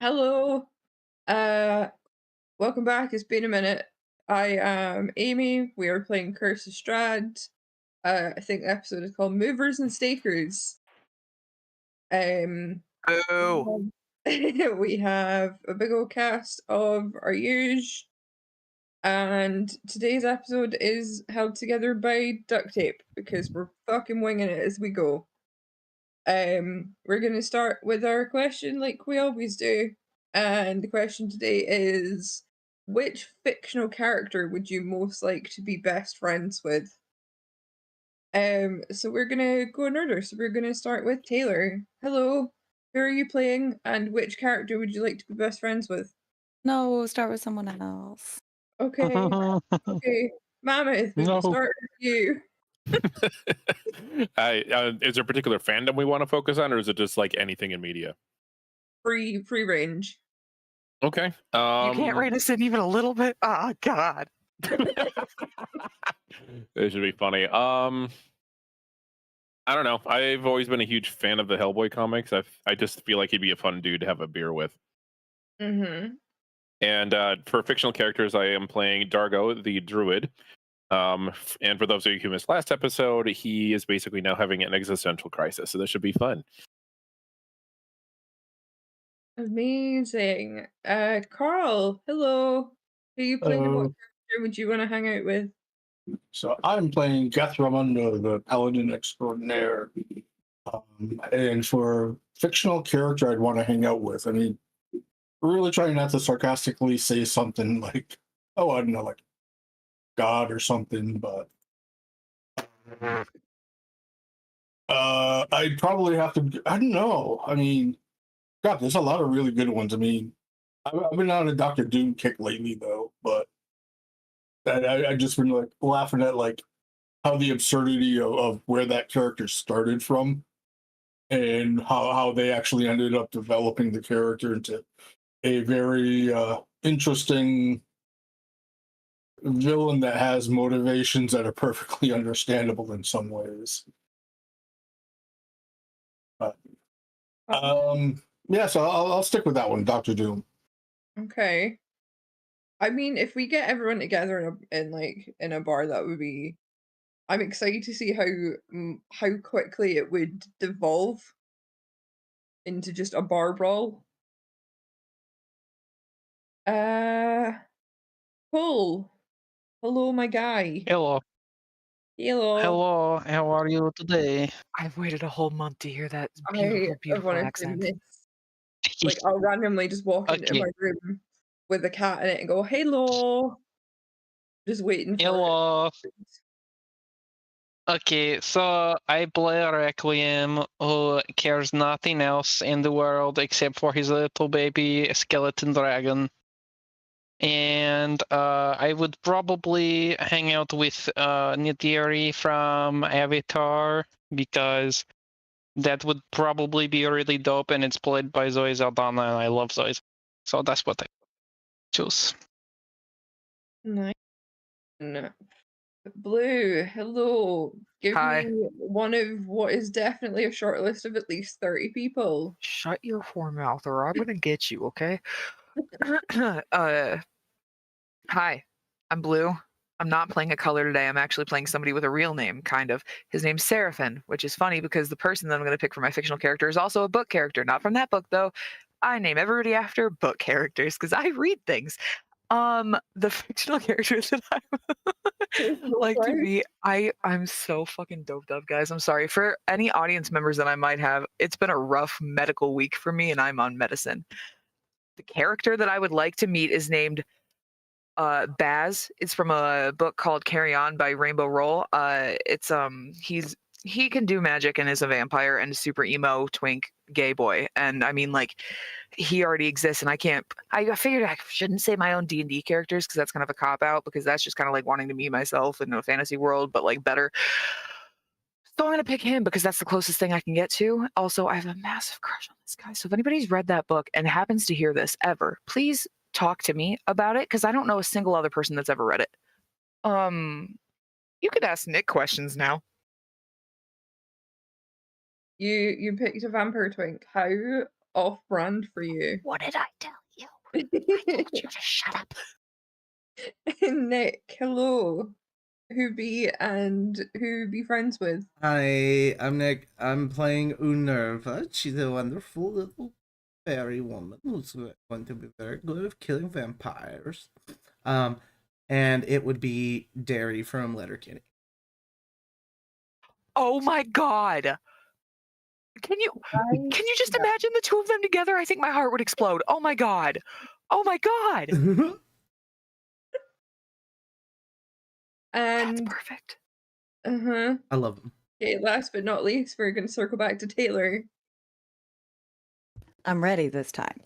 Hello. Uh, Welcome back. It's been a minute. I am Amy. We are playing Curse of Strahd. I think the episode is called Movers and Stakers. Um, Boo! we have a big old cast of our huge, and today's episode is held together by duct tape because we're fucking winging it as we go. We're gonna start with our question like we always do. And the question today is, which fictional character would you most like to be best friends with? So we're gonna go in order. So we're gonna start with Taylor. Hello, who are you playing and which character would you like to be best friends with? No, start with someone else. Okay, okay. Mammoth, we will No. start with you. Is there a particular fandom we want to focus on, or is it just like anything in media? Free range. Okay. You can't rate us in even a little bit? Oh, God. This should be funny. I don't know. I've always been a huge fan of the Hellboy comics. I just feel like he'd be a fun dude to have a beer with. Mm-hmm. And for fictional characters, I am playing Dargo, the druid. And for those of you who missed last episode, he is basically now having an existential crisis. So this should be fun. Amazing. Carl, hello. Who you playing and what Uh, character would you want to hang out with? so I'm playing Gethramundo, the Paladin Extraordinaire. And for fictional character I'd want to hang out with, I mean, really trying not to sarcastically say something like, oh, I don't know, like God or something, but I'd probably have to, I don't know. I mean, God, there's a lot of really good ones. I mean, I've been on a Doctor Doom kick lately, though, but I just been like laughing at like how the absurdity of where that character started from and how they actually ended up developing the character into a very interesting villain that has motivations that are perfectly understandable in some ways. But yeah, so I'll stick with that one, Doctor Doom. Okay. I mean, if we get everyone together in a bar, that would be. I'm excited to see how quickly it would devolve into just a bar brawl. Uh, Paul, hello, my guy. Hello. Hello. Hello. How are you today? I've waited a whole month to hear that I beautiful, have beautiful wanted to accent. miss. Like, I'll randomly just walk into Okay. my room with a cat in it and go, "Hello," just waiting for it. Hello. Okay, so I play Requiem, who cares nothing else in the world except for his little baby skeleton dragon. And I would probably hang out with Neytiri from Avatar, because that would probably be really dope, and it's played by Zoe Saldana, and I love Zoe. So that's what I choose. Nice. No. Blue, hello. Give Hi. me one of what is definitely a short list of at least 30 people. Shut your whore mouth or I'm going to get you, okay? Hi, I'm Blue. I'm not playing a color today. I'm actually playing somebody with a real name, kind of. His name's Seraphin, which is funny because the person that I'm going to pick for my fictional character is also a book character. Not from that book, though. I name everybody after book characters because I read things. The fictional characters that I like to be, I'm so fucking doped up, guys. I'm sorry. For any audience members that I might have, it's been a rough medical week for me, and I'm on medicine. The character that I would like to meet is named Baz. It's from a book called Carry On by Rainbow Roll. He can do magic and is a vampire and a super emo twink gay boy. And I mean, like, he already exists, and I figured I shouldn't say my own D&D characters because that's kind of a cop out, because that's just kind of like wanting to be myself in a fantasy world, but like better. So I'm going to pick him because that's the closest thing I can get to. Also, I have a massive crush on this guy. So if anybody's read that book and happens to hear this ever, please talk to me about it, because I don't know a single other person that's ever read it. You could ask Nick questions now. You picked a vampire twink. How off-brand for you. What did I tell you? I told you to shut up. Nick, hello. Who be friends with? Hi, I'm Nick. I'm playing Unerva. She's a wonderful little fairy woman who's going to be very good at killing vampires. And it would be Derry from Letterkenny. Oh my god. Can you just imagine the two of them together? I think my heart would explode. Oh my god. Oh my god. That's And perfect. I love them. okay, last but not least, we're gonna circle back to Taylor. I'm ready this time.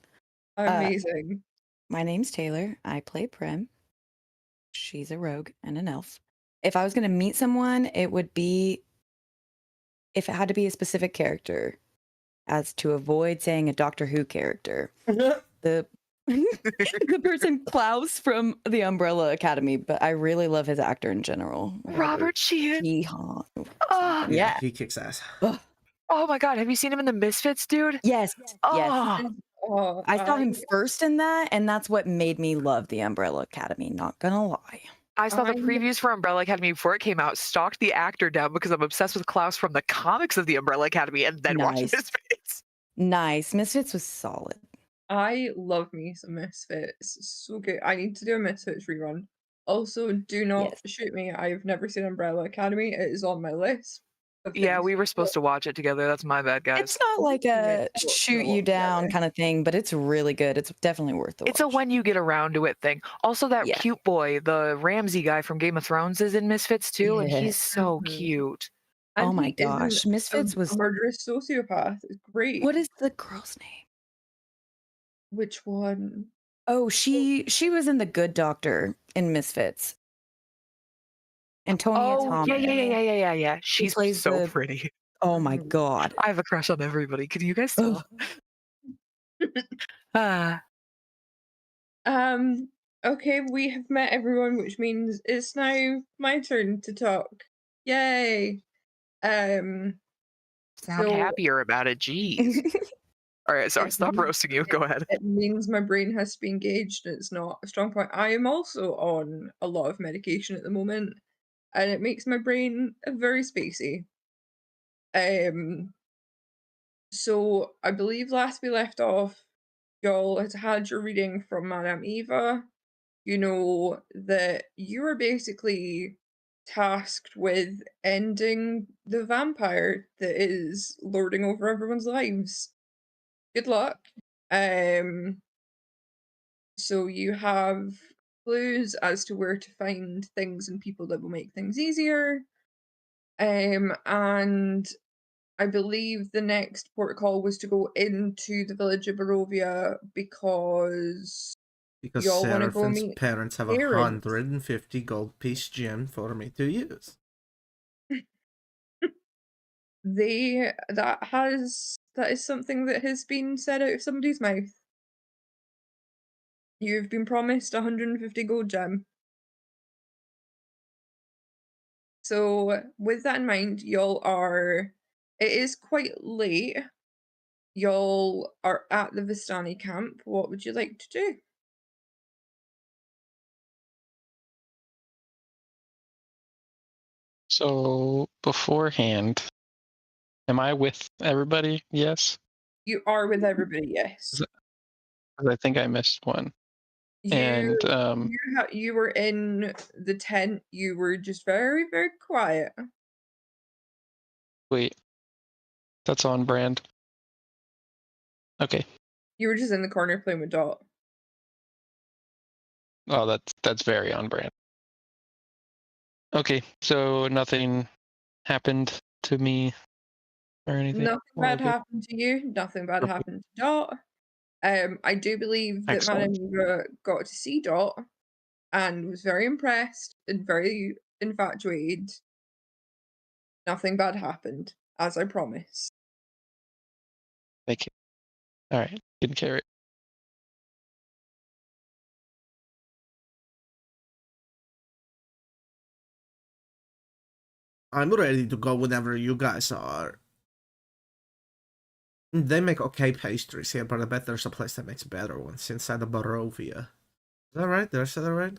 Amazing. My name's Taylor. I play Prim. She's a rogue and an elf. If I was going to meet someone, it would be if it had to be a specific character, as to avoid saying a Doctor Who character. The the person Klaus from the Umbrella Academy, but I really love his actor in general. Robert Sheehan. Sheehan. Ah. Yeah. He kicks ass. Oh my god, have you seen him in the Misfits, dude? Yes. Yes. Oh, Oh, I saw him first in that, and that's what made me love the Umbrella Academy, not gonna lie. I saw the I- previews for Umbrella Academy before it came out, stalked the actor down because I'm obsessed with Klaus from the comics of the Umbrella Academy, and then watched Nice. Misfits. Nice. Misfits was solid. I love me some Misfits. So good. I need to do a Misfits rerun. Also, do not Yes. shoot me. I've never seen Umbrella Academy. It is on my list. of Yeah, things we were to supposed to watch it together. That's my bad, guys. It's not like a Yeah, shoot well, you down yeah. kind of thing, but it's really good. It's definitely worth the watch. It's a when you get around to it thing. Also, that Yeah. cute boy, the Ramsey guy from Game of Thrones, is in Misfits too, and he's so Mhm. cute. And Oh my he isn't gosh. Misfits was a murderous sociopath. It's great. what is the girl's name? Which one? Oh, she was in The Good Doctor in Misfits. Antonia Oh, Thomas. yeah. She's plays so the- pretty. Oh my Mhm. god. I have a crush on everybody. Can you guys tell? Ah, Okay, we have met everyone, which means it's now my turn to talk. Yay. sound So happier about it. Jeez. All right, sorry. It Stop means- roasting you. Go ahead. it means my brain has to be engaged. It's not a strong point. I am also on a lot of medication at the moment, and it makes my brain very spacey. So I believe last we left off, y'all had your reading from Madame Eva. You know that you were basically tasked with ending the vampire that is lording over everyone's lives. Good luck. So you have clues as to where to find things and people that will make things easier. And I believe the next port call was to go into the village of Barovia because Because y'all wanna go Seraphin's meet parents have parents. 150 gold piece gem for me to use. That is something that has been said out of somebody's mouth. You've been promised 150 gold gem. So with that in mind, it is quite late. Y'all are at the Vistani camp. What would you like to do? So beforehand, am I with everybody? Yes. You are with everybody, yes. 'Cause I think I missed one. You And you were in the tent. You were just very, very quiet. wait, that's on brand. Okay. You were just in the corner playing with Dot. Oh, that's very on brand. Okay, so nothing happened to me or anything. Nothing We're all bad good? happened to you. Nothing bad Okay. happened to Dot. I do believe that Excellent. Madame got to see Dot and was very impressed and very infatuated. Nothing bad happened, as I promised. Thank you. All right, didn't carry it. I'm ready to go whenever you guys are. They make okay pastries here, but I bet there's a place that makes better ones inside of Barovia. Is that right? Did I say that right?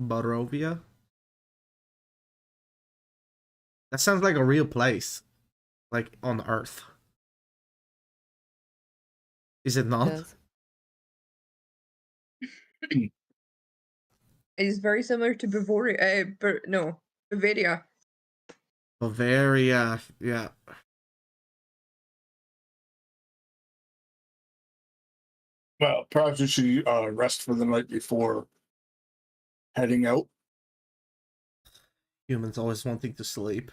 Barovia? That sounds like a real place. Like, on Earth. Is it not? Does. It's very similar to Bavaria. Bavaria. Bavaria, yeah. Well, perhaps you should rest for the night before heading out. Humans always wanting to sleep.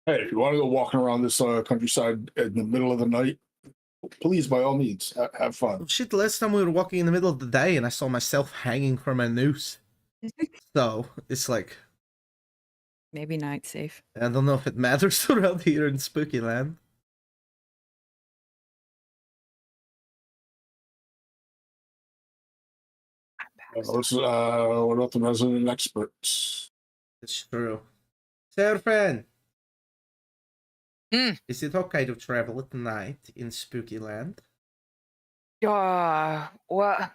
Hey, if you want to go walking around this countryside in the middle of the night, please, by all means, have fun. Oh, shit, last time we were walking in the middle of the day and I saw myself hanging from a noose. So, it's like, Maybe night safe. I don't know if it matters around here in Spooky Land. What about the resident experts? It's true. Serpent! Mm. Is it okay to travel at night in Spooky Land? What?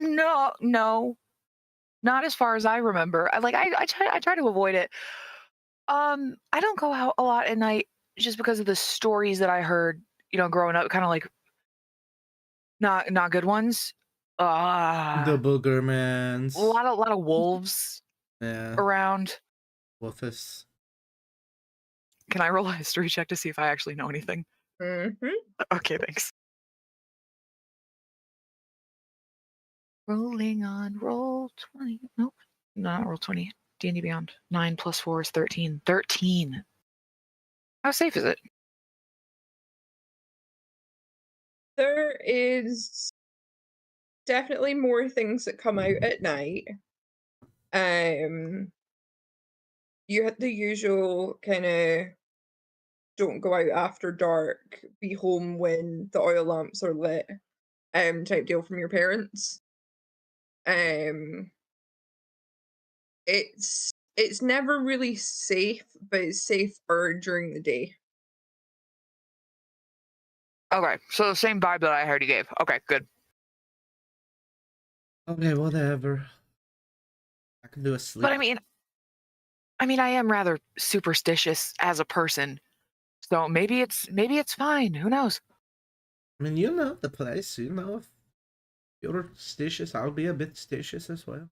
No, not as far as I remember. I try to avoid it. I don't go out a lot at night just because of the stories that I heard, growing up, kind of like not good ones. The A Boogermans. lot of wolves Yeah. around. Wolfus. Can I roll a history check to see if I actually know anything? Mm-hmm. Okay, thanks. Rolling on roll 20. Nope, not roll 20. D&D Beyond. 9 plus 4 is 13. 13. How safe is it? There is definitely more things that come out at night. You had the usual kind of don't go out after dark, be home when the oil lamps are lit, type deal from your parents. It's never really safe, but it's safer during the day. Okay, so the same vibe that I already gave. Okay, good. Okay, whatever. I can do a sleep. But I mean, I am rather superstitious as a person, so maybe it's fine. Who knows? I mean, you know the place. You know, if you're stitious, I'll be a bit stitious as well.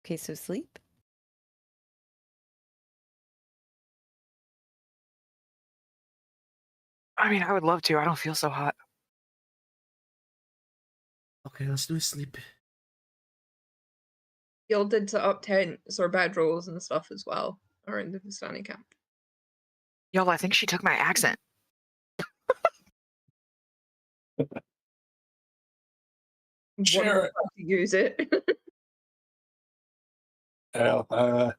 Okay, so sleep. I mean, I would love to. I don't feel so hot. Okay, let's do a sleep. Y'all did set up tents or bedrolls and stuff as well around the Vistani camp. Y'all, I think she took my accent. Share it. To use it. Well, all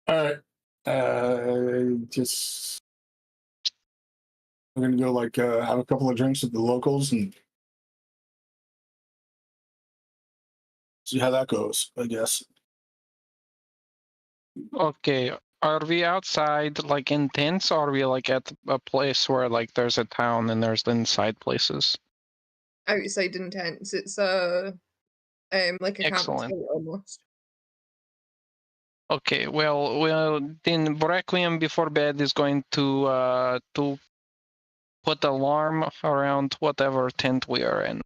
right. Just we're gonna go have a couple of drinks with the locals and see how that goes, I guess. Okay, are we outside like in tents, or are we like at a place where like there's a town and there's the inside places? Outside in tents. It's like a Excellent. campsite almost. Okay, well, then Requiem before bed is going to put alarm around whatever tent we are in.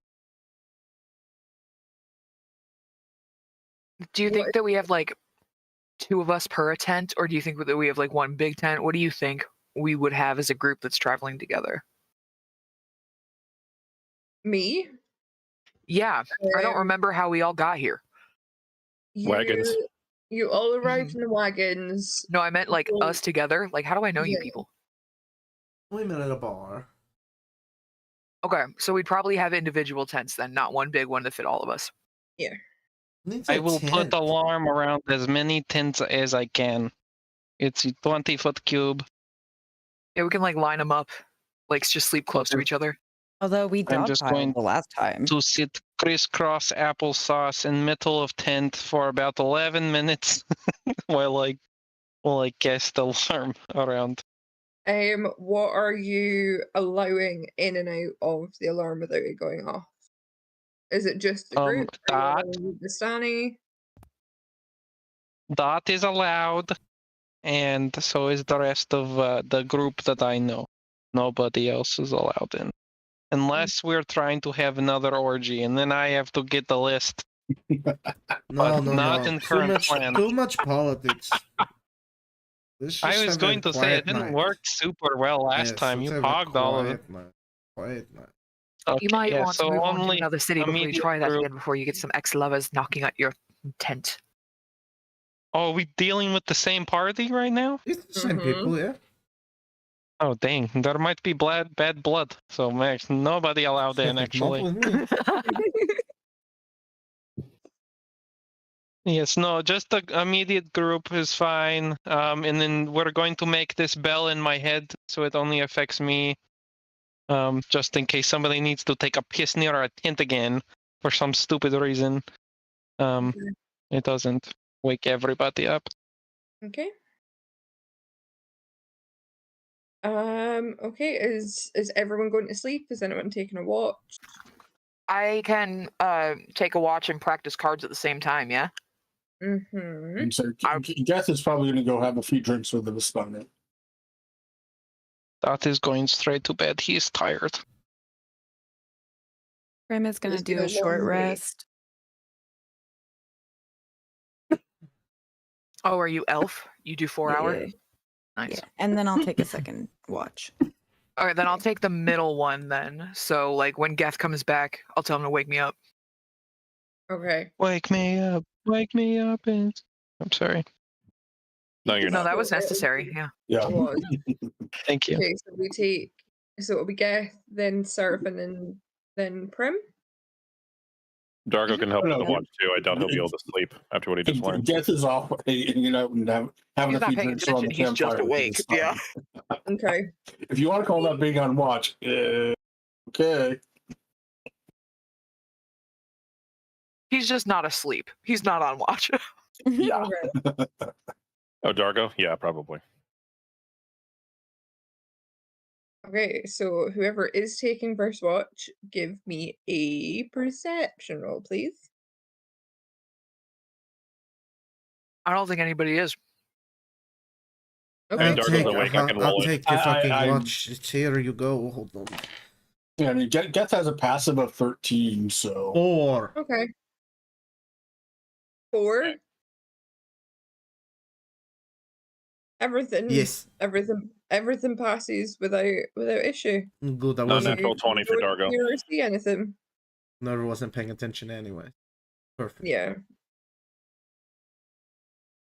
Do you think that we have like 2 of us per a tent, or do you think that we have like one big tent? What do you think we would have as a group that's traveling together? Me? Yeah, I don't remember how we all got here. Wagons. You all arrived in the wagons. No, I meant like us together. Like, how do I know you Yeah. people? We met at a bar. Okay, so we'd probably have individual tents then, not one big one to fit all of us. Yeah. Needs I a will put tent. alarm around as many tents as I can. It's a 20-foot cube. Yeah, we can like line them up, like just sleep close to Okay. each other. Although we I'm just dogpiled going the last time. to sit crisscross applesauce in middle of tent for about 11 minutes while I cast alarm around. What are you allowing in and out of the alarm without it going off? Is it just the group? Are you allowing the Stani? That is allowed, and so is the rest of the group that I know. Nobody else is allowed in. Unless we're trying to have another orgy, and then I have to get the list. No, not in current plan. Too much politics. Let's just I was have going a to say it quiet didn't night. work super well last Yes, time. let's You have a hogged all of it. Quiet night. You might want to so move on to only another city before you immediate try that group. again, before you get some ex-lovers knocking at your tent. Oh, are we dealing with the same party right now? It's the same people, yeah. Oh, dang. There might be bad blood. So, Max, nobody allowed in, Not actually. with me. Yes, no, just the immediate group is fine. And then we're going to make this bell in my head so it only affects me. Just in case somebody needs to take a piss near a tent again for some stupid reason. It doesn't wake everybody up. Okay. Okay, is everyone going to sleep? Is anyone taking a watch? I can take a watch and practice cards at the same time, yeah? Mm-hmm. And so Geth is probably going to go have a few drinks with the Vistani. That is going straight to bed. He is tired. Prim is going to It's been do a a short long day. rest. Oh, are you elf? You do 4 hour? Yeah. Nice. Yeah. And then I'll take a second watch. All right, then I'll take the middle one then. So, like, when Geth comes back, I'll tell him to wake me up. Okay. Wake me up. Wake me up. I'm sorry. No, you're No, not. that was necessary. Yeah. Yeah. It was. Thank you. Okay, so it'll be Geth, then Seraphin, and then Prim. Dargo can help with the No. watch too. I doubt he'll be able to sleep after what he just learned. Geth is off hanging out and having He's a not few paying drinks around the attention, he's just campfire with the awake, Vistani. yeah. Okay. If you want to call that being on watch, okay. He's just not asleep. He's not on watch. Yeah. Okay. Oh, Dargo? Yeah, probably. Okay, so whoever is taking first watch, give me a perception roll, please. I don't think anybody is. Okay. And Dargo's awake. I can roll I'll it. take your fucking I- watch. It's here you go. Hold on. Yeah, I mean, Geth has a passive of 13, so 4. Okay. 4. Everything. Yes. Everything passes without issue. Good. I Not wasn't. natural 20 for Don't Dargo. hear or see anything. Never wasn't paying attention anyway. Perfect. Yeah.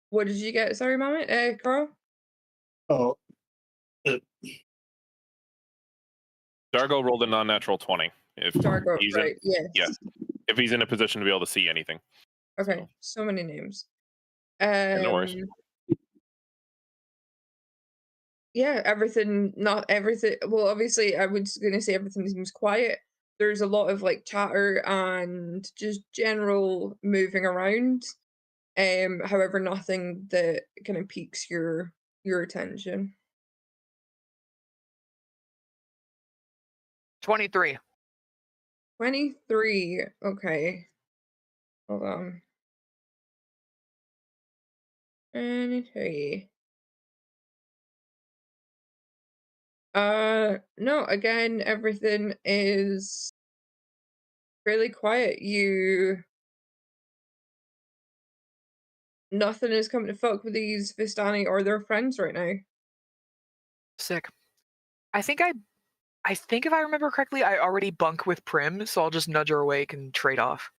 What did you get? Sorry, Mama. Carl. oh, Dargo rolled a non-natural 20. If Dargo. he's Right. Yes. yeah. if he's in a position to be able to see anything. Okay. So many names. no worries. Yeah, everything, not everything. Well, obviously, I was going to say everything seems quiet. There's a lot of like chatter and just general moving around. However, nothing that kind of piques your attention. 23. 23. Okay. Hold on. 23. No, again, everything is really quiet. Nothing is coming to fuck with these Vistani or their friends right now. Sick. I think if I remember correctly, I already bunk with Prim, so I'll just nudge her awake and trade off.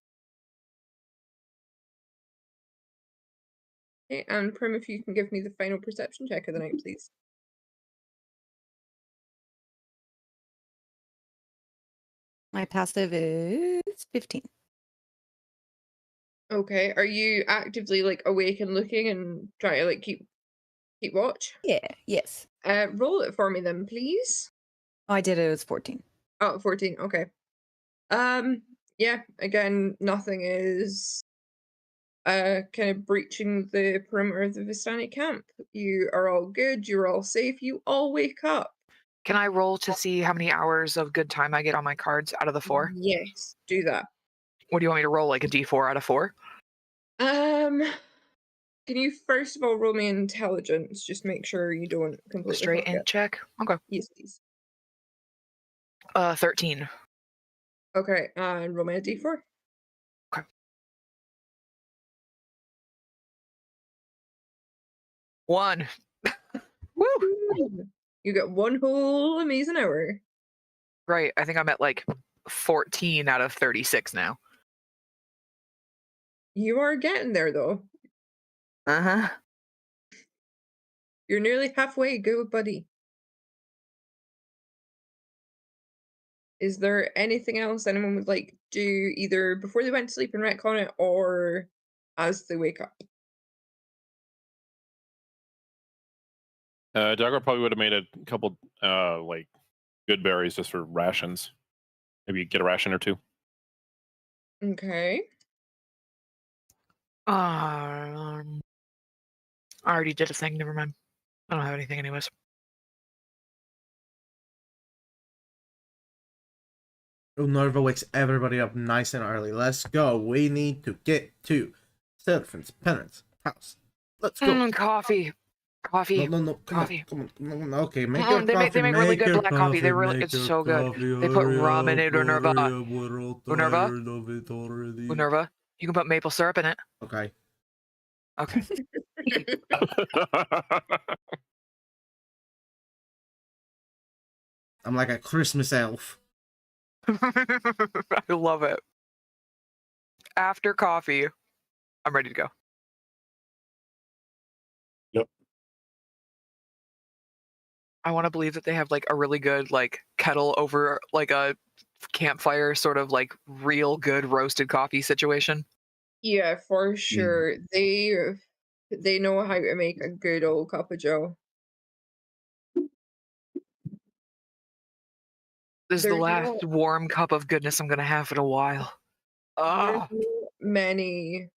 Okay, and Prim, if you can give me the final perception check of the night, please. My passive is 15. Okay, are you actively like awake and looking and trying to like keep watch? Yeah, yes. Roll it for me then, please. Oh, I did it. It was 14. Oh, 14. Okay. Yeah, again, nothing is kind of breaching the perimeter of the Vistani camp. You are all good, you're all safe, you all wake up. Can I roll to see how many hours of good time I get on my cards out of the 4? Yes, do that. What do you want me to roll? Like a D4 out of 4? Can you first of all roll me intelligence? Just make sure you don't A completely straight fuck int it. check? Okay. Yes, please. 13. Okay, and roll me a d4. Okay. 1. Woo! You get one whole amazing hour. Great. I think I'm at like 14 out of 36 now. You are getting there though. Uh-huh. You're nearly halfway. Go, buddy. Is there anything else anyone would like do either before they went to sleep and retcon it or as they wake up? Dagger probably would have made a couple like good berries just for rations. Maybe get a ration or 2. Okay. I already did a thing. Never mind. I don't have anything anyways. Unnerva wakes everybody up nice and early. Let's go. We need to get to Seraphin's parents' house. Let's go. Coffee. Coffee. No. Come Coffee. on. No, okay, make your They coffee. make really good your black coffee. They really, make it's your so good. coffee. They put Hurry rum in up, it, Unnerva. hurry up, we're all Unnerva? tired of it already. Unnerva, you can put maple syrup in it. Okay. Okay. I'm like a Christmas elf. I love it. After coffee, I'm ready to go. Yep. I want to believe that they have like a really good like kettle over like a campfire, sort of like real good roasted coffee situation. Yeah, for sure. They know how to make a good old cup of joe. This is the There's last warm cup of goodness I'm gonna have in a while. There's Ah, no many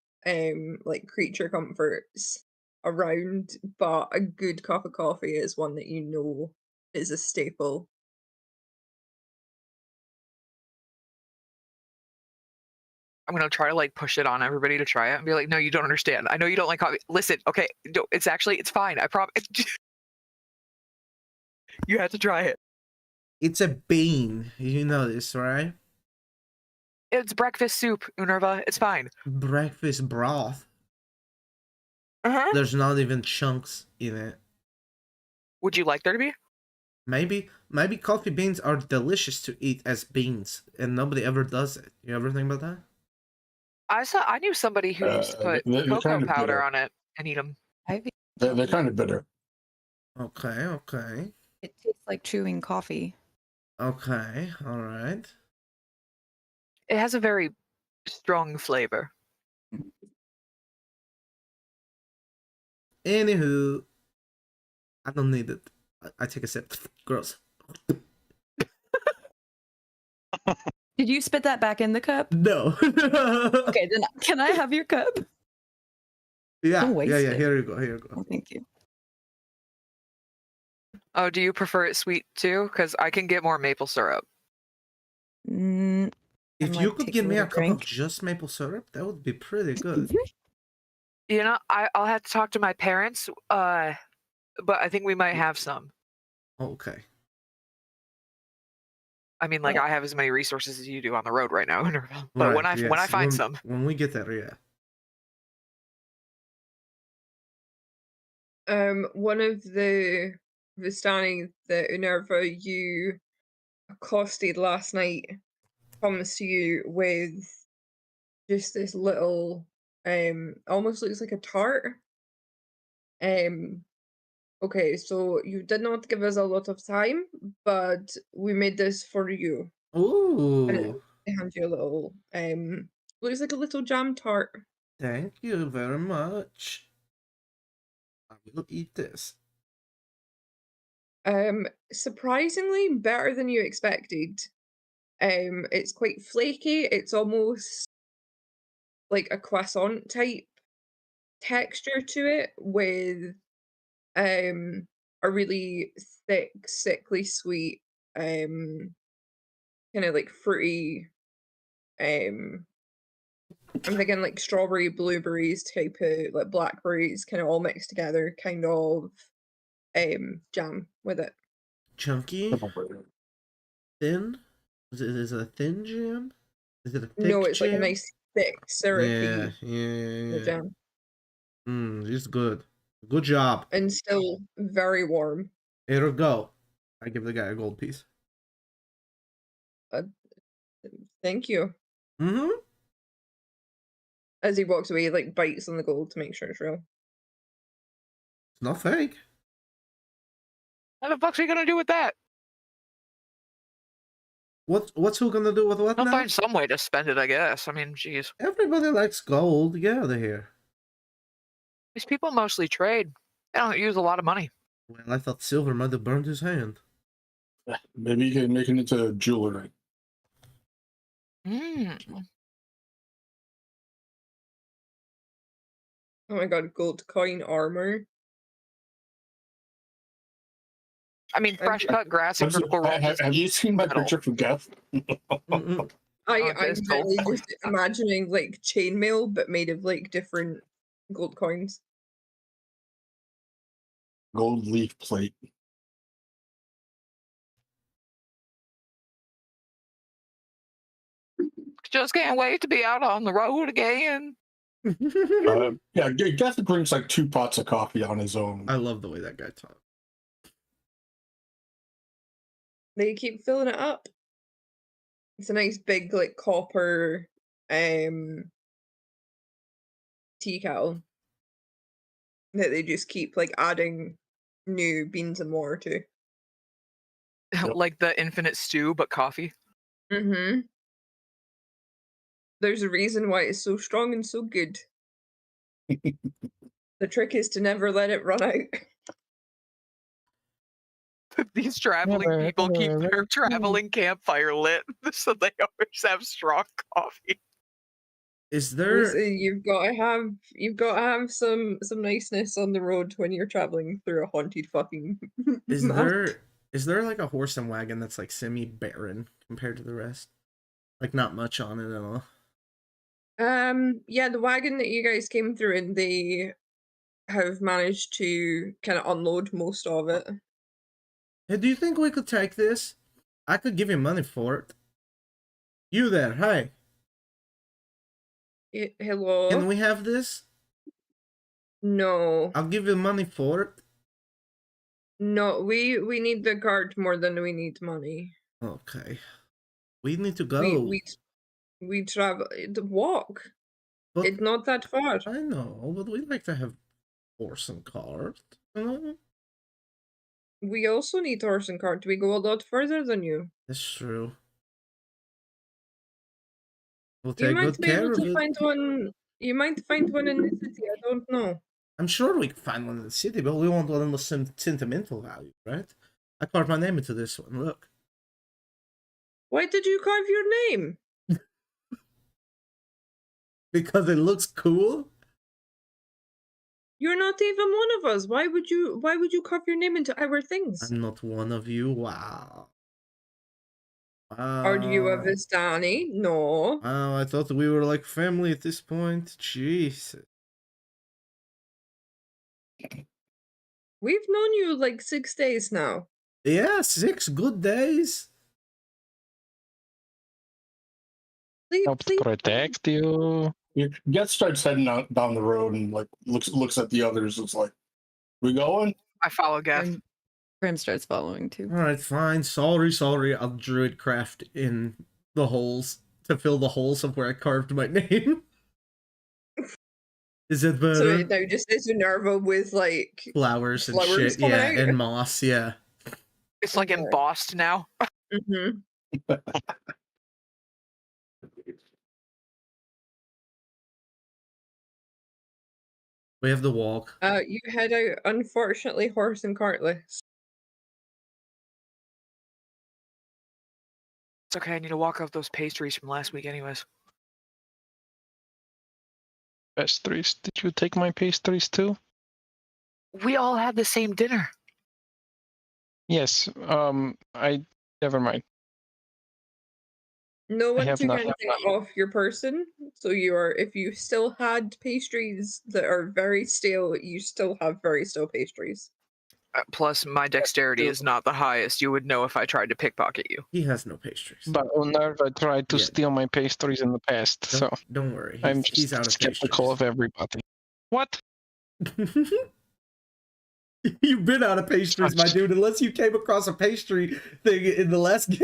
like creature comforts around, but a good cup of coffee is one that you know is a staple. I'm gonna try to like push it on everybody to try it and be like, no, you don't understand. I know you don't like coffee. Listen, okay, it's fine. I promise. You have to try it. It's a bean. You know this, right? It's breakfast soup, Unnerva. It's fine. Breakfast broth. Uh-huh. There's not even chunks in it. Would you like there to be? Maybe coffee beans are delicious to eat as beans, and nobody ever does it. You ever think about that? I knew somebody who used to put they're cocoa kind of powder bitter. on it and eat them. They're kind of bitter. Okay. It tastes like chewing coffee. Okay, alright. It has a very strong flavor. Anywho, I don't need it. I take a sip. Gross. Did you spit that back in the cup? No. Okay, then can I have your cup? Yeah, Don't waste yeah. it. Here you go. Oh, thank you. Oh, do you prefer it sweet too? Because I can get more maple syrup. Mm, If I'm you like, could take give a me a little cup of drink. just maple syrup, that would be pretty good. You know, I'll have to talk to my parents. But I think we might have some. Okay. I mean, like Well- I have as many resources as you do on the road right now, Unnerva. But Right, when I yes. find some, when we get there, yeah. One of the Vistani that Unnerva you accosted last night comes to you with just this little almost looks like a tart. Okay, so you did not give us a lot of time, but we made this for you. And Ooh. they hand you a little looks like a little jam tart. Thank you very much. I will eat this. Surprisingly better than you expected. It's quite flaky. It's almost like a croissant type texture to it with a really thick, sickly sweet, kind of like fruity, I'm thinking like strawberry, blueberries type of like blackberries kind of all mixed together kind of jam with it. Chunky, thin. Is it a thin jam? Is it a thick No, it's like a jam? nice thick syrupy Yeah. jam. It's good. Good job. And still very warm. It'll go. I give the guy a gold piece. Thank you. Mm-hmm. As he walks away, he like bites on the gold to make sure it's real. It's not fake. What the fuck's he gonna do with that? What's who gonna do with what I'll now? find some way to spend it, I guess. I mean, geez. Everybody likes gold. Get out of here. These people mostly trade. They don't use a lot of money. Well, I thought silver might have burned his hand. Maybe you can make it into jewelry. Mm. Oh my god, gold coin armor. I mean, fresh cut grass and critical role. Have you seen my picture for Geth? Mm-mm. I'm Okay, so- really just imagining like chainmail, but made of like different gold coins. Gold leaf plate. Just can't wait to be out on the road again. Yeah, Geth drinks like 2 pots of coffee on his own. I love the way that guy talks. They keep filling it up. It's a nice big like copper tea kettle that they just keep like adding new beans and water to. Yep. Like the infinite stew, but coffee. Mm-hmm. There's a reason why it's so strong and so good. The trick is to never let it run out. These traveling Never, people keep never, their traveling campfire lit, so they always have strong coffee. Is there Listen, you've got to have some niceness on the road when you're traveling through a haunted fucking is map. there like a horse and wagon that's like semi-barren compared to the rest? Like not much on it at all. Yeah, the wagon that you guys came through and they have managed to kind of unload most of it. Hey, do you think we could take this? I could give you money for it. You there, hi. Hello? Can we have this? No. I'll give you money for it. No, we need the cart more than we need money. Okay. We need to go. We travel walk. But It's not that far. I know, but we'd like to have horse and cart. You know? We also need horse and cart. We go a lot further than you. That's true. We'll You take might good be care able of to it. find one. You might find one in the city. I don't know. I'm sure we can find one in the city, but we want one with some sentimental value, right? I carved my name into this one. Look. Why did you carve your name? Because it looks cool. You're not even one of us. Why would you carve your name into our things? I'm not one of you. Wow. Are you a Vistani? No. Wow, I thought we were like family at this point. Jeez. We've known you like 6 days now. Yeah, 6 good days. Help protect you. Geth starts heading down the road and like looks at the others. It's like, we going? I follow Gav. Grim starts following too. Alright, fine. Sorry. I'll druid craft in the holes to fill the holes of where I carved my name. Is it better? So it now just is Minerva with like Flowers and flowers shit, coming yeah, out? and moss, yeah. It's like Okay. embossed now. Mm-hmm. We have the walk. You head out, unfortunately, horse and cartless. It's okay. I need to walk off those pastries from last week, anyways. Pastries. Did you take my pastries too? We all had the same dinner. Yes. I never mind. No I one have took not. anything off your person, so if you still had pastries that are very stale, you still have very stale pastries. Plus, my dexterity is not the highest. You would know if I tried to pickpocket you. He has no pastries. But Unnerva tried to Yeah. steal my pastries in the past, so Don't worry. I'm He's just out of skeptical pastries. of everybody. What? You've been out of pastries, my dude, unless you came across a pastry thing in the last game.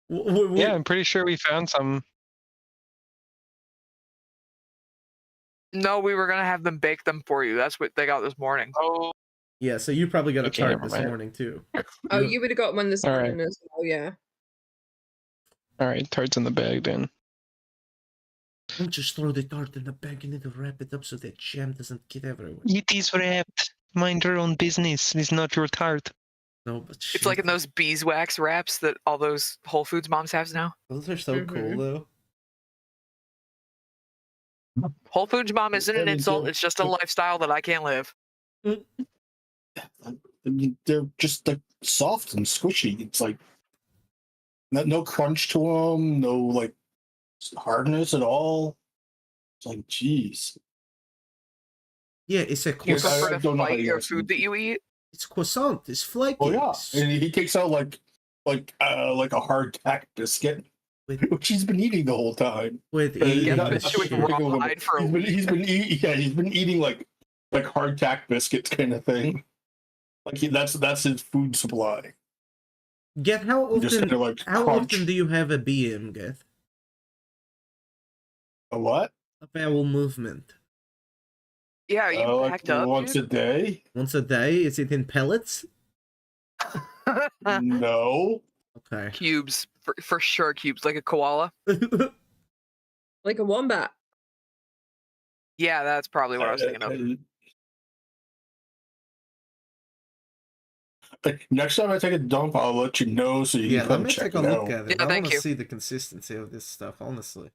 Yeah, I'm pretty sure we found some. No, we were gonna have them bake them for you. That's what they got this morning. Oh, Yeah, so you probably got a Okay, tart never this mind. morning too. Oh, you would have got one this All right. morning as well, yeah. All right, tarts in the bag then. Don't just throw the tart in the bag. You need to wrap it up so that jam doesn't get everywhere. It is wrapped. Mind your own business. It's not your tart. No, but shit. It's like in those beeswax wraps that all those Whole Foods moms have now. Those are so cool though. Whole Foods mom isn't an insult. It's just a lifestyle that I can't live. I mean, they're just like soft and squishy. It's like no crunch to them, no like hardness at all. It's like, geez. Yeah, it's a You Yes, croissant. prefer I to don't know how fight you your guys food that you eat? It's croissant. It's flaky. Oh yeah, and he takes out like a hardtack biscuit, With which he's been eating the whole time. Yeah, a but she was raw-eyed for a he's been eating like hardtack biscuits kind of thing. Like that's his food supply. Get how Just often? kinda like How crunch. often do you have a BM, Get? A what? A bowel movement. Yeah, are you Like backed up, once dude? a day? Once a day? Is it in pellets? No. Okay. Cubes, for sure, cubes, like a koala. Like a wombat. Yeah, that's probably what I was thinking of. Next time I take a dump, I'll let you know so you Yeah, can let come me check take a it look out. at it. Yeah, I thank want to you. see the consistency of this stuff, honestly.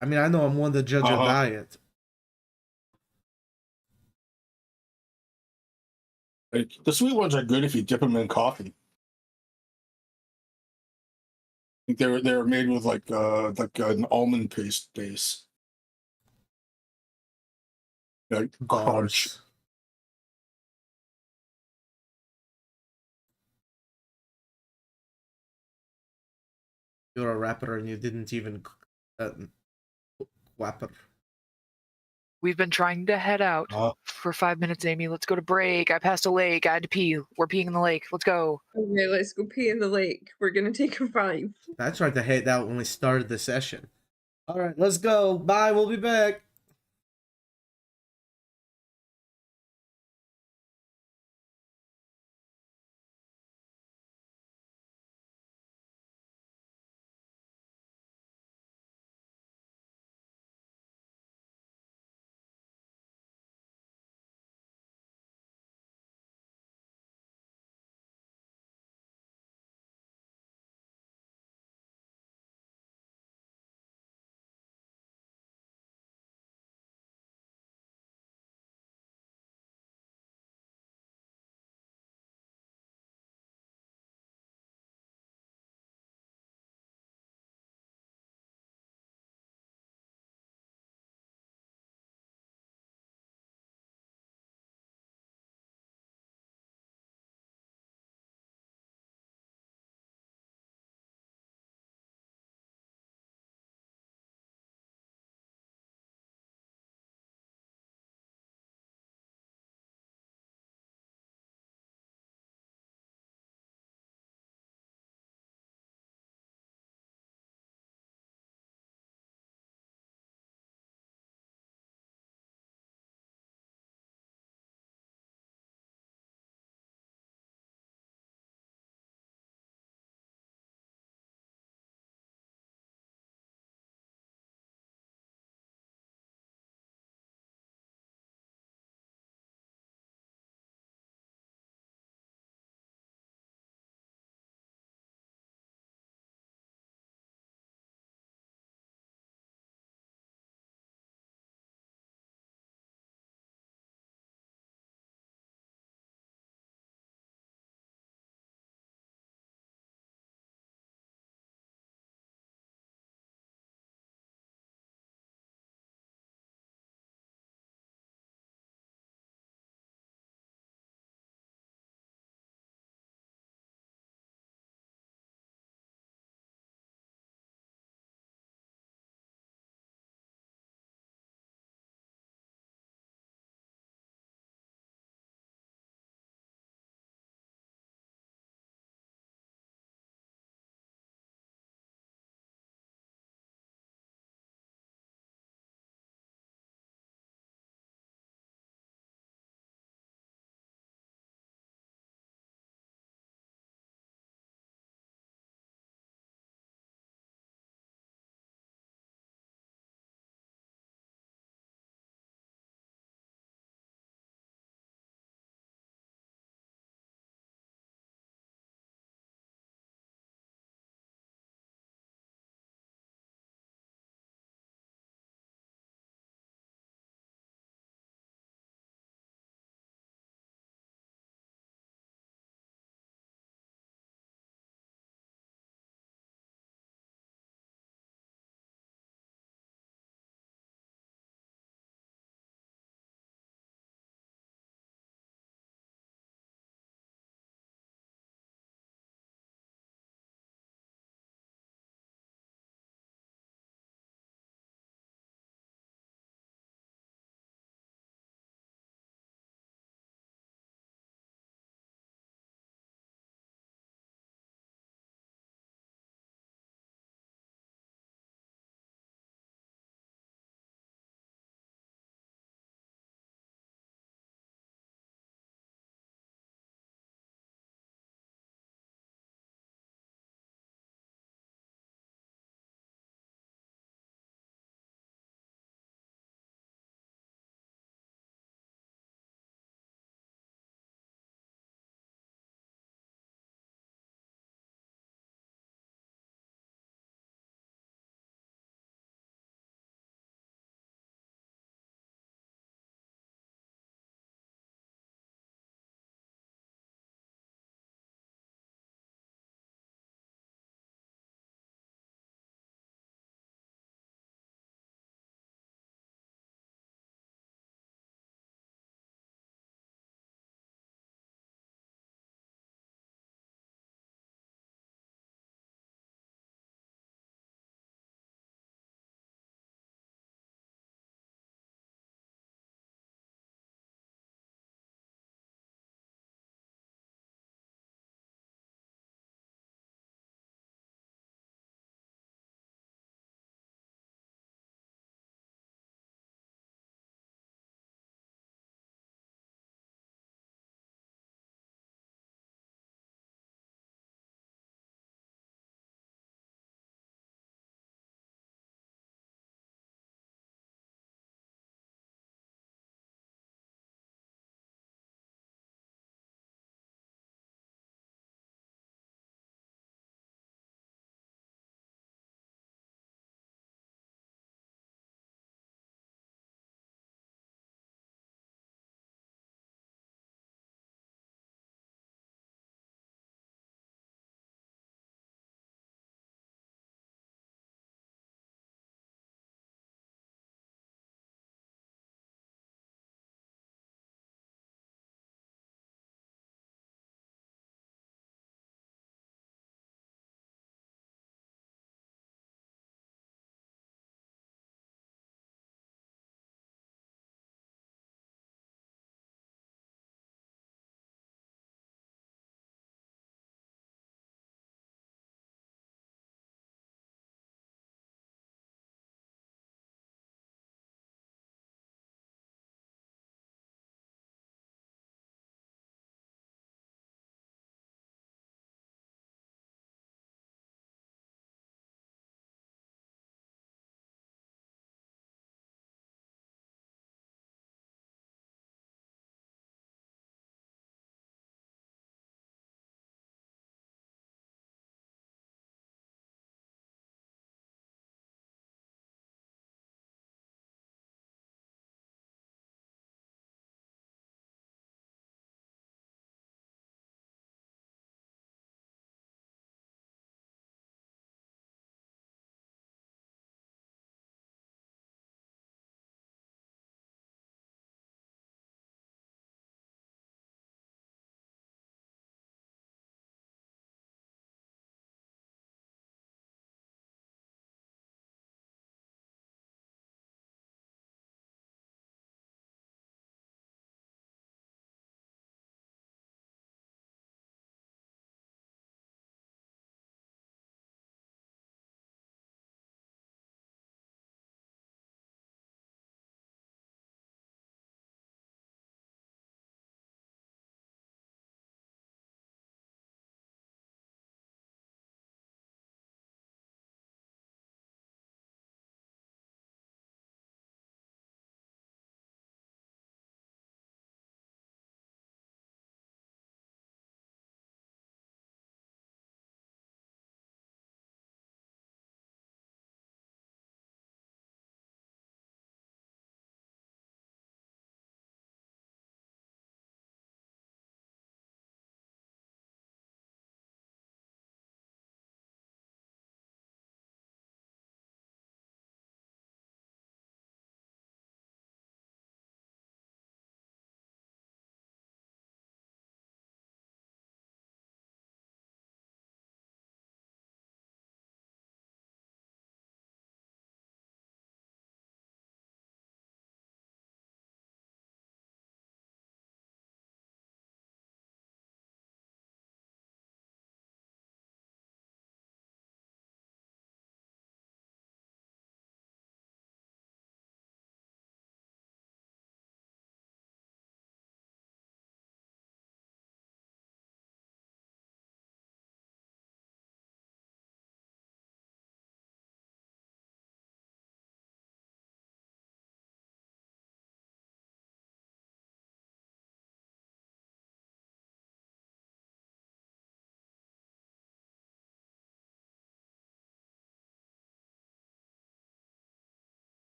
I mean, I know I'm one to judge a diet. Like, the sweet ones are good if you dip them in coffee. I think they're made with like an almond paste base. Like crunch. Bars. You're a rapper and you didn't even whapper. We've been trying to head out for 5 minutes, Amy. Let's go to break. I passed a lake. I had to pee. We're peeing in the lake. Let's go. Okay, let's go pee in the lake. We're gonna take a 5. I tried to head out when we started the session. Alright, let's go. Bye, we'll be back.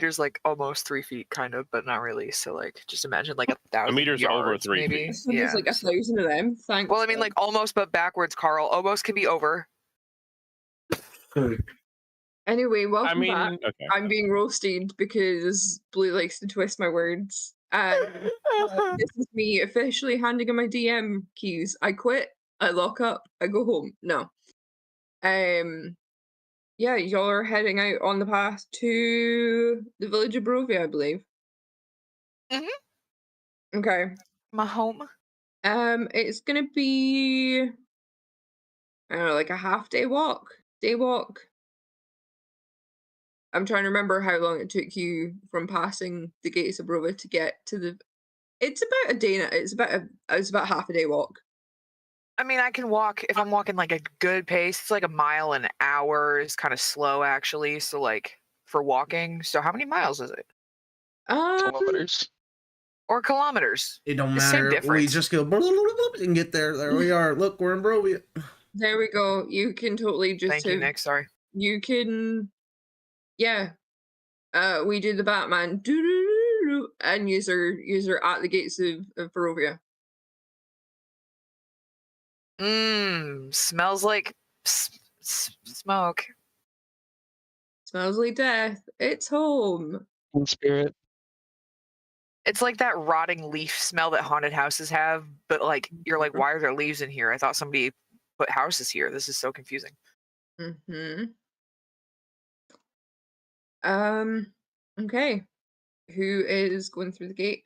meter's like almost 3 feet, kind of, but not really. So like, just imagine like 1,000 meter's yards, over 3 maybe. feet. So there's like 1,000 of them. Thanks. Well, I mean, like almost, but backwards, Carl. Almost can be over. Anyway, welcome I mean, back. okay. I'm being roasted because Blue likes to twist my words. And this is me officially handing in my DM keys. I quit, I lock up, I go home. No. Yeah, y'all are heading out on the path to the village of Barovia, I believe. Mhm. Okay. My home. It's gonna be, I don't know, like a half-day walk. Day walk. I'm trying to remember how long it took you from passing the gates of Barovia to get to the. It's about a day. It's about half a day walk. I mean, I can walk if I'm walking like a good pace. It's like a mile an hour is kind of slow, actually. So like for walking. So how many miles is it? Kilometers. Or kilometers? It don't The same matter. We difference. just go and get there. There we are. Look, we're in Barovia. There we go. You can totally just Thank you, Nick. Sorry. You can, yeah. We did the Batman and user at the gates of Barovia. Smells like smoke. Smells like death. It's home. In spirit. It's like that rotting leaf smell that haunted houses have, but like you're like, why are there leaves in here? I thought somebody put houses here. This is so confusing. Mm-hmm. Okay. Who is going through the gate?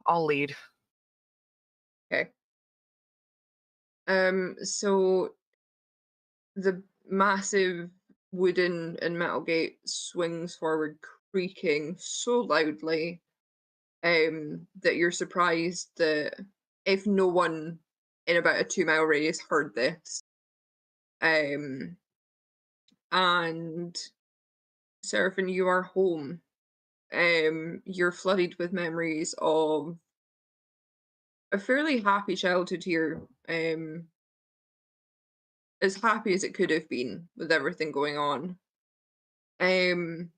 I'll lead. Okay. So the massive wooden and metal gate swings forward, creaking so loudly, that you're surprised that if no one in about a 2-mile radius heard this. And Seraphine, you are home. You're flooded with memories of a fairly happy childhood here. As happy as it could have been with everything going on. And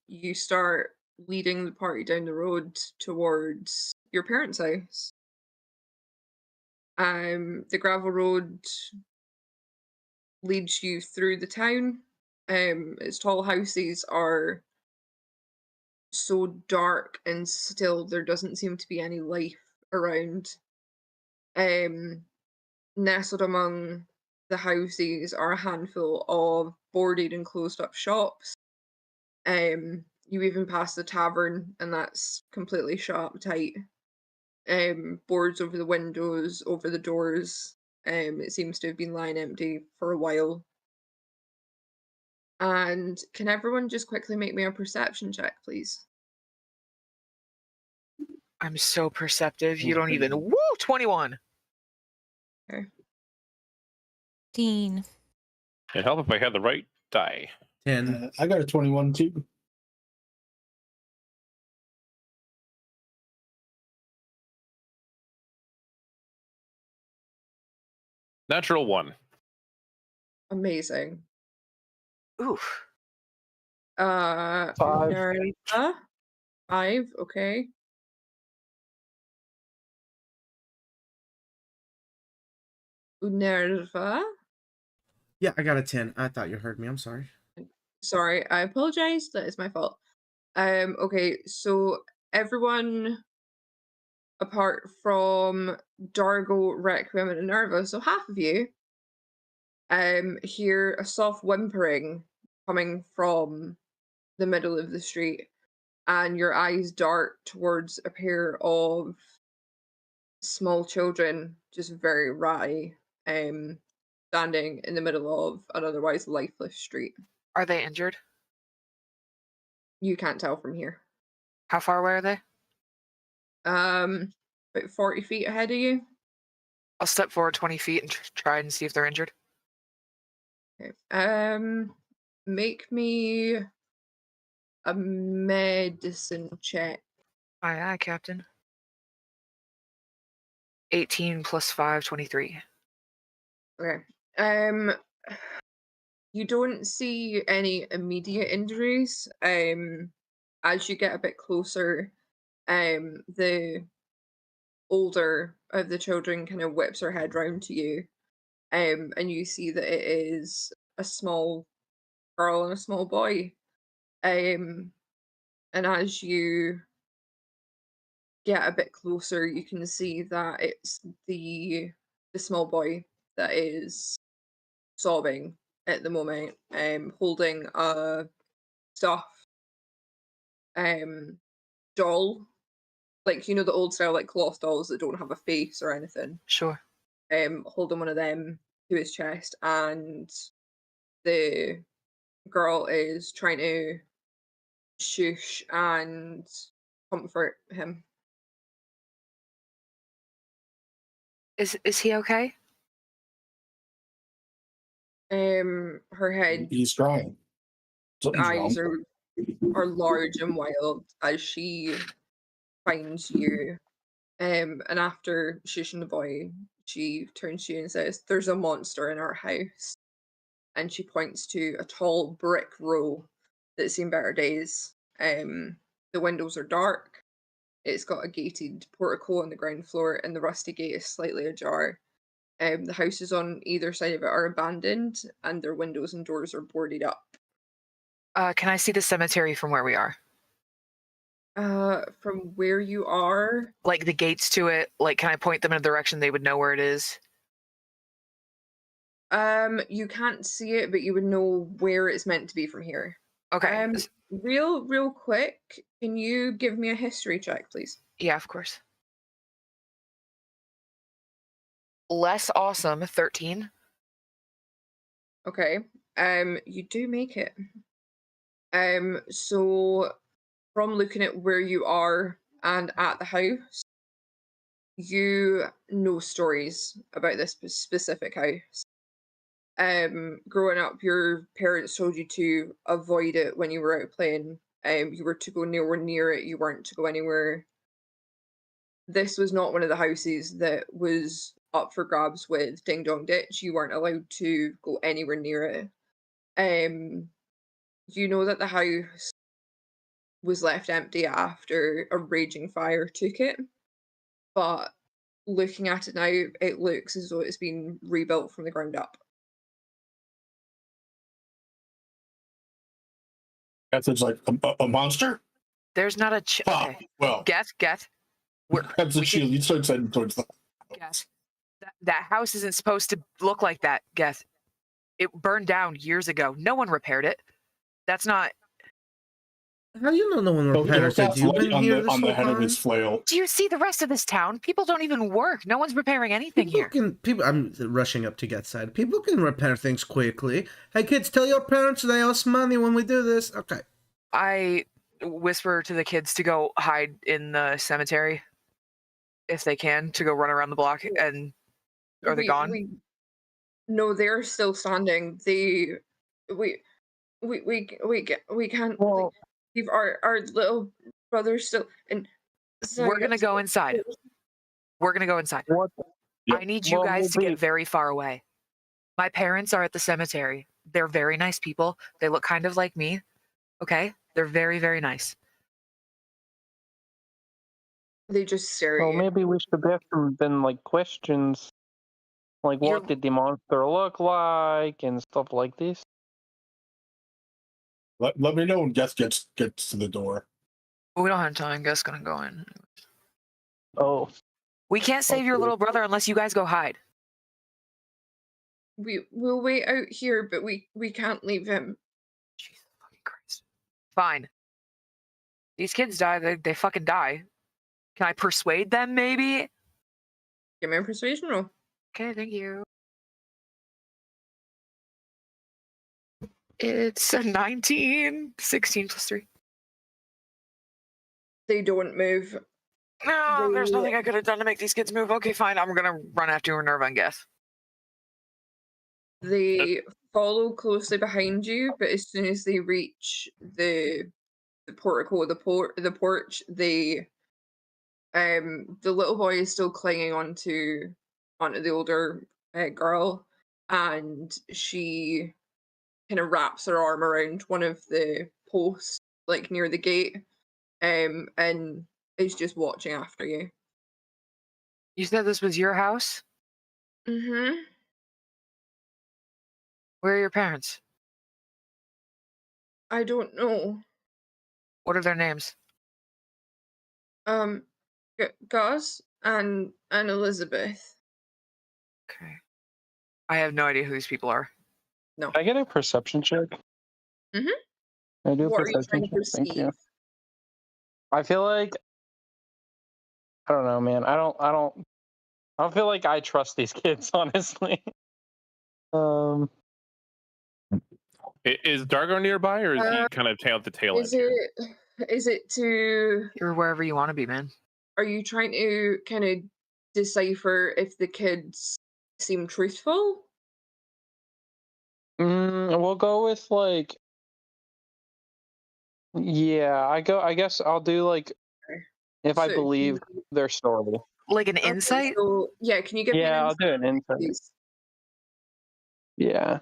you start leading the party down the road towards your parents' house. The gravel road leads you through the town. Its tall houses are so dark and still. There doesn't seem to be any life around. Nestled among the houses are a handful of boarded and closed up shops. You even pass the tavern, and that's completely shut up tight. Boards over the windows, over the doors. It seems to have been lying empty for a while. And can everyone just quickly make me a perception check, please? I'm so perceptive. You don't even. Woo! 21. Okay. Dean. It'd help if I had the right die. 10. I got a 21 too. Natural 1. Amazing. Oof. Five. Nerva? 5, okay. Nerva? Yeah, I got a 10. I thought you heard me. I'm sorry. Sorry, I apologize. That is my fault. Okay, so everyone apart from Dargo, Requiem, and Nerva, so half of you, hear a soft whimpering coming from the middle of the street, and your eyes dart towards a pair of small children, just very ratty, standing in the middle of an otherwise lifeless street. Are they injured? You can't tell from here. How far away are they? About 40 feet ahead of you. I'll step forward 20 feet and try and see if they're injured. Okay. Make me a medicine check. Aye, aye, Captain. 18 plus 5, 23. Okay. You don't see any immediate injuries. As you get a bit closer, the older of the children kind of whips her head round to you, and you see that it is a small girl and a small boy. And as you get a bit closer, you can see that it's the small boy that is sobbing at the moment, holding a stuffed doll, like the old style like cloth dolls that don't have a face or anything. Sure. Holding one of them to his chest, and the girl is trying to shush and comfort him. Is he okay? Her head He's crying. Something's eyes wrong. are large and wild as she finds you. And after shushing the boy, she turns to you and says, "There's a monster in our house." And she points to a tall brick row that's seen better days. The windows are dark. It's got a gated portico on the ground floor, and the rusty gate is slightly ajar. The houses on either side of it are abandoned, and their windows and doors are boarded up. Can I see the cemetery from where we are? From where you are, Like the gates to it? Like, can I point them in a direction they would know where it is? you can't see it, but you would know where it's meant to be from here. Okay. Real quick, can you give me a history check, please? Yeah, of course. Less awesome, 13. Okay. You do make it. So from looking at where you are and at the house, you know stories about this specific house. Growing up, your parents told you to avoid it when you were out playing. You were to go nowhere near it. You weren't to go anywhere. This was not one of the houses that was up for grabs with Ding Dong Ditch. You weren't allowed to go anywhere near it. You know that the house was left empty after a raging fire took it, but looking at it now, it looks as though it's been rebuilt from the ground up. That's like a monster? There's not a okay. Well, Get. that's the shield. You start heading towards the Guess. That house isn't supposed to look like that, Guess. It burned down years ago. No one repaired it. That's not. How do you know no one repairs it? You've been here this on whole the head of time? his flail. Do you see the rest of this town? People don't even work. No one's repairing anything here. I'm rushing up to get side. People can repair things quickly. Hey kids, tell your parents they owe us money when we do this. Okay. I whisper to the kids to go hide in the cemetery if they can, to go run around the block. And are they gone? No, they're still standing. We can't leave our little brother still. And we're gonna go inside. We're gonna go inside. What? I need you guys to get very far away. My parents are at the cemetery. They're very nice people. They look kind of like me. Okay? They're very, very nice. They just stare at Well, you. maybe we should ask them then, like, questions. Like, what did the monster look like and stuff like this? Let me know when Guess gets to the door. We don't have time. Guess gonna go in. Oh. We can't save your little brother unless you guys go hide. We'll wait out here, but we can't leave him. Jesus fucking Christ. Fine. These kids die, they fucking die. Can I persuade them, maybe? Give me a persuasion roll. Okay, thank you. It's a 19. 16 plus 3. They don't move. No, there's nothing I could have done to make these kids move. Okay, fine. I'm gonna run after Minerva and Guess. They follow closely behind you, but as soon as they reach the portico, the porch, the little boy is still clinging onto the older girl, and she kind of wraps her arm around one of the posts, like near the gate, and is just watching after you. You said this was your house? Mm-hmm. Where are your parents? I don't know. What are their names? Gus and Elizabeth. Okay. I have no idea who these people are. No. Can I get a perception check? Mhm. Can I do a What are you perception trying to check? Thank you. perceive? I feel like I don't know, man. I don't feel like I trust these kids, honestly. Is Dargo nearby, or is he Uh, kind of at the tail end Is here? it to? You're wherever you want to be, man. Are you trying to kind of decipher if the kids seem truthful? We'll go with like, yeah. I guess I'll do like Okay. if I So, believe their story. Like an okay, insight? so yeah, can you give me an Yeah, I'll insight, do an insight. please? Yeah.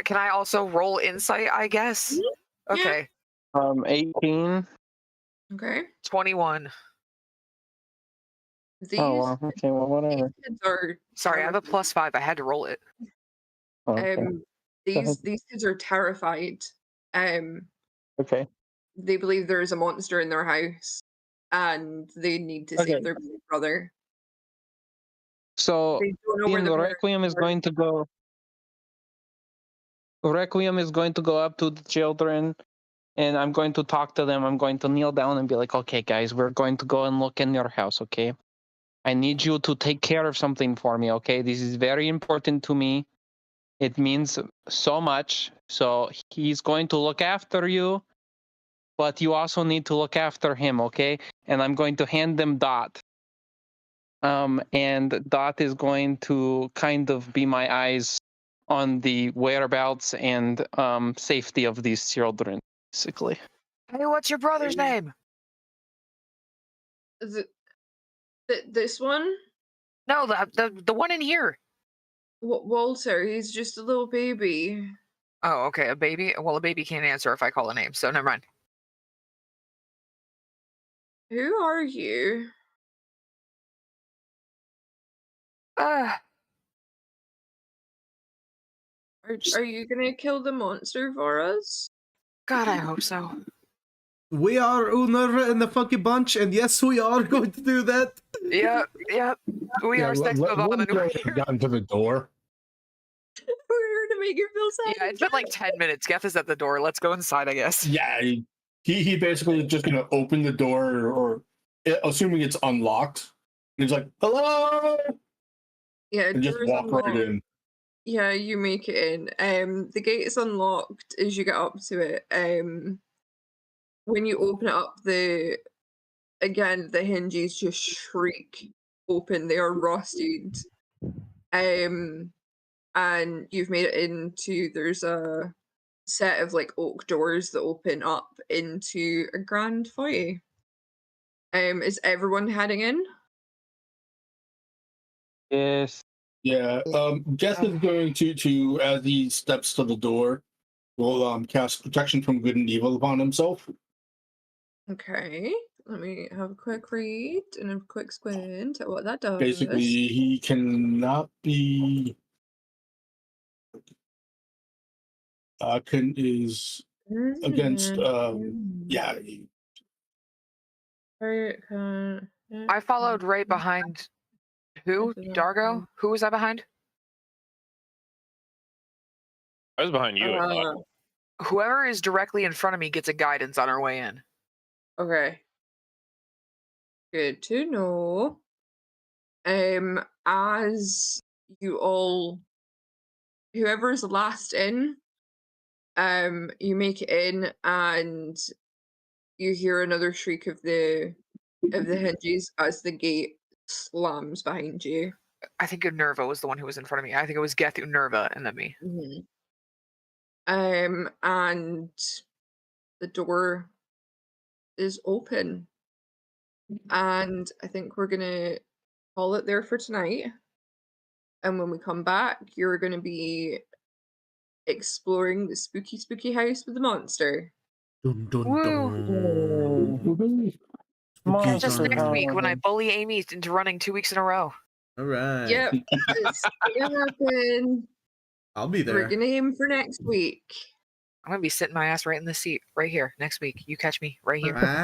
Can I also roll insight, I guess? Mhm. Yeah. Okay. 18. Okay. 21. These, Oh well. Okay. Well, whatever. these kids are Sorry, I have a terrified. +5. I had to roll it. Okay. Go ahead. These kids are terrified. Okay. They believe there is a monster in their house, and they need to Okay. save their big brother. So They don't know where in the the parents Requiem is are. going to go. Requiem is going to go up to the children, and I'm going to talk to them. I'm going to kneel down and be like, "Okay, guys, we're going to go and look in your house. Okay, I need you to take care of something for me. Okay, this is very important to me. It means so much. So he's going to look after you, but you also need to look after him. Okay?" And I'm going to hand them Dot. And Dot is going to kind of be my eyes on the whereabouts and safety of these children, basically. Hey, what's your brother's name? This one? No, the one in here. Walter, he's just a little baby. Oh, okay. A baby? Well, a baby can't answer if I call a name, so never mind. Who are you? Ah, Are you gonna kill the monster for us? God, I hope so. We are Uner and the Funky Bunch, and yes, we are going to do that. Yep. We are sex Bob and we're here. Gotten to the door. We're here to make you feel sad. Yeah, it's been like 10 minutes. Geth is at the door. Let's go inside, I guess. Yeah, he basically is just gonna open the door, or assuming it's unlocked. And he's like, "Hello," Yeah, and just door's walk right unlocked. in. Yeah, you make it in. The gate is unlocked as you get up to it. When you open it up, the hinges just shriek open. They are rusted. And you've made it into, there's a set of like oak doors that open up into a grand foyer. Is everyone heading in? Yes. Yeah. Jeff is going to as he steps to the door, will cast protection from good and evil upon himself. Okay, let me have a quick read and a quick squint at what that does. Basically, he cannot be. Is against. Yeah. I followed right behind who? Dargo? Who was I behind? I was behind you. I thought. Whoever is directly in front of me gets a guidance on our way in. Okay. Good to know. As you all, whoever's last in, you make it in and you hear another shriek of the hinges as the gate slams behind you. I think Unerva was the one who was in front of me. I think it was Geth, Unerva, and then me. Mm-hmm. And the door is open. And I think we're gonna call it there for tonight. And when we come back, you're going to be exploring the spooky house with the monster. Dun, dun, Woo. dun. Catch us Spooky next time. week when I bully Amy into running 2 weeks in a row. All right. Yep, it's going to happen. I'll be We're there. going to aim for next week. I'm going to be sitting my ass right in the seat right here next week. You catch me right here. Bye.